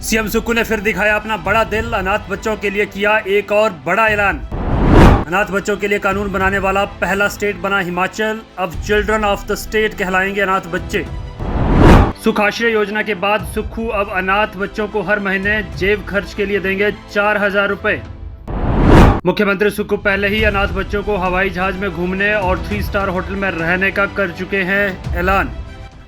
CM Sukhu ने फिर दिखाया अपना बड़ा दिल। अनाथ बच्चों के लिए किया एक और बड़ा ऐलान। अनाथ बच्चों के लिए कानून बनाने वाला पहला स्टेट बना हिमाचल। अब चिल्ड्रन ऑफ द स्टेट कहलाएंगे अनाथ बच्चे। सुख आश्रय योजना के बाद सुक्खू अब अनाथ बच्चों को हर महीने जेब खर्च के लिए देंगे 4,000 रुपए। मुख्यमंत्री सुक्खू पहले ही अनाथ बच्चों को हवाई जहाज में घूमने और 3 स्टार होटल में रहने का कर चुके हैं ऐलान।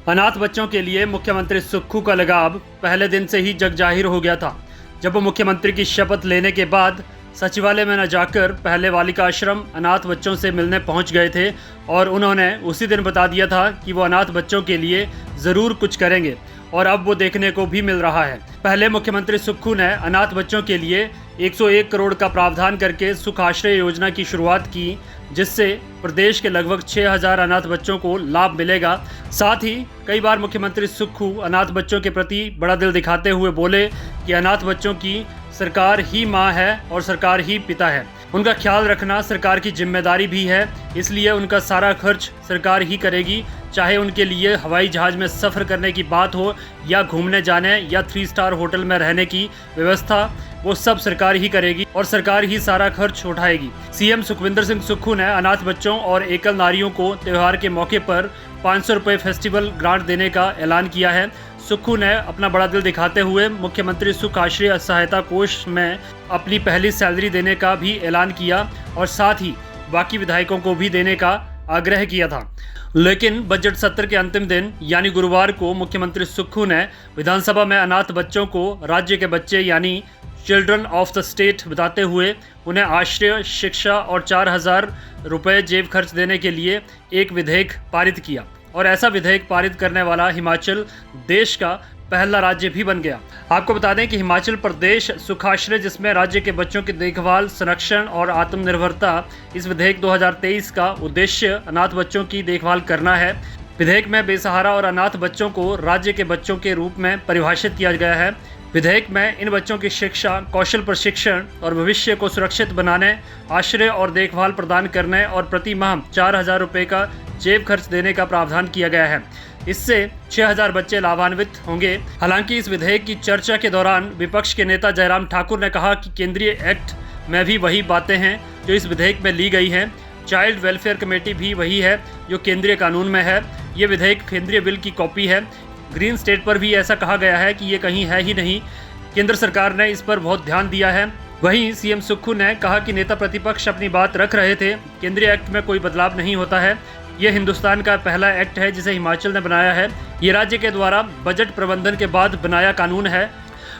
अनाथ बच्चों के लिए मुख्यमंत्री सुक्खू का लगाव पहले दिन से ही जग जाहिर हो गया था, जब वो मुख्यमंत्री की शपथ लेने के बाद सचिवालय में न जाकर पहले बालिका आश्रम अनाथ बच्चों से मिलने पहुंच गए थे और उन्होंने उसी दिन बता दिया था कि वो अनाथ बच्चों के लिए ज़रूर कुछ करेंगे, और अब वो देखने को भी मिल रहा है। पहले मुख्यमंत्री सुक्खू ने अनाथ बच्चों के लिए 101 करोड़ का प्रावधान करके सुख आश्रय योजना की शुरुआत की, जिससे प्रदेश के लगभग 6,000 अनाथ बच्चों को लाभ मिलेगा। साथ ही कई बार मुख्यमंत्री सुक्खू अनाथ बच्चों के प्रति बड़ा दिल दिखाते हुए बोले कि अनाथ बच्चों की सरकार ही माँ है और सरकार ही पिता है। उनका ख्याल रखना सरकार की जिम्मेदारी भी है, इसलिए उनका सारा खर्च सरकार ही करेगी, चाहे उनके लिए हवाई जहाज में सफ़र करने की बात हो या घूमने जाने या 3 स्टार होटल में रहने की व्यवस्था, वो सब सरकार ही करेगी और सरकार ही सारा खर्च उठाएगी। सीएम सुखविंदर सिंह सुक्खू ने अनाथ बच्चों और एकल नारियों को त्यौहार के मौके पर 500 रुपये फेस्टिवल ग्रांट देने का ऐलान किया है। सुक्खू ने अपना बड़ा दिल दिखाते हुए मुख्यमंत्री सुख आश्रय सहायता कोष में अपनी पहली सैलरी देने का भी ऐलान किया और साथ ही बाकी विधायकों को भी देने का आग्रह किया था। लेकिन बजट सत्र के अंतिम दिन यानी गुरुवार को मुख्यमंत्री सुक्खू ने विधानसभा में अनाथ बच्चों को राज्य के बच्चे यानी चिल्ड्रन ऑफ द स्टेट बताते हुए उन्हें आश्रय, शिक्षा और 4,000 रुपये जेब खर्च देने के लिए एक विधेयक पारित किया, और ऐसा विधेयक पारित करने वाला हिमाचल देश का पहला राज्य भी बन गया। आपको बता दें कि हिमाचल प्रदेश सुखाश्रय, जिसमें राज्य के बच्चों की देखभाल, संरक्षण और आत्मनिर्भरता, इस विधेयक 2023 का उद्देश्य अनाथ बच्चों की देखभाल करना है। विधेयक में बेसहारा और अनाथ बच्चों को राज्य के बच्चों के रूप में परिभाषित किया गया है। विधेयक में इन बच्चों की शिक्षा, कौशल प्रशिक्षण और भविष्य को सुरक्षित बनाने, आश्रय और देखभाल प्रदान करने और प्रति माह 4,000 रुपये का जेब खर्च देने का प्रावधान किया गया है। इससे 6,000 बच्चे लाभान्वित होंगे। हालांकि इस विधेयक की चर्चा के दौरान विपक्ष के नेता जयराम ठाकुर ने कहा कि केंद्रीय एक्ट में भी वही बातें हैं जो इस विधेयक में ली गई हैं। चाइल्ड वेलफेयर कमेटी भी वही है जो केंद्रीय कानून में है। ये विधेयक केंद्रीय बिल की कॉपी है। ग्रीन स्टेट पर भी ऐसा कहा गया है कि ये कहीं है ही नहीं। केंद्र सरकार ने इस पर बहुत ध्यान दिया है। वहीं सीएम सुक्खू ने कहा कि नेता प्रतिपक्ष अपनी बात रख रहे थे, केंद्रीय एक्ट में कोई बदलाव नहीं होता है। यह हिंदुस्तान का पहला एक्ट है जिसे हिमाचल ने बनाया है। ये राज्य के द्वारा बजट प्रबंधन के बाद बनाया कानून है।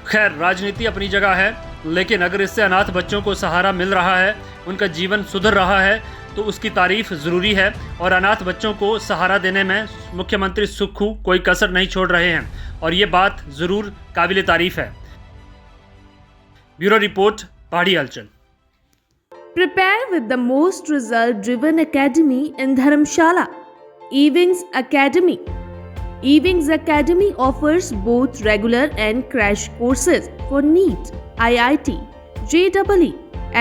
खैर, राजनीति अपनी जगह है, लेकिन अगर इससे अनाथ बच्चों को सहारा मिल रहा है, उनका जीवन सुधर रहा है, तो उसकी तारीफ ज़रूरी है। और अनाथ बच्चों को सहारा देने में मुख्यमंत्री सुक्खू कोई कसर नहीं छोड़ रहे हैं, और ये बात ज़रूर काबिल तारीफ है। ब्यूरो रिपोर्ट, पहाड़ी हलचल। Prepare with the most result-driven academy in Dharamshala, Ewings Academy. Ewings Academy offers both regular and crash courses for NEET, IIT, JEE,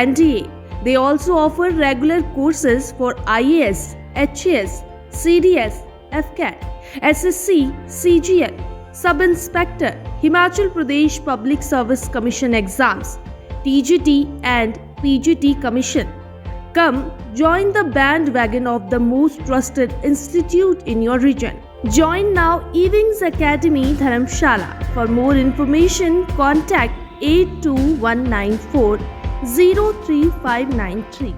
NDA. They also offer regular courses for IAS, HAS, CDS, FCAT, SSC, CGL, Sub-Inspector, Himachal Pradesh Public Service Commission exams, TGT and PGT Commission. Come join the bandwagon of the most trusted institute in your region. Join now Ewings Academy Dharamshala. For more information, contact 82194 03593.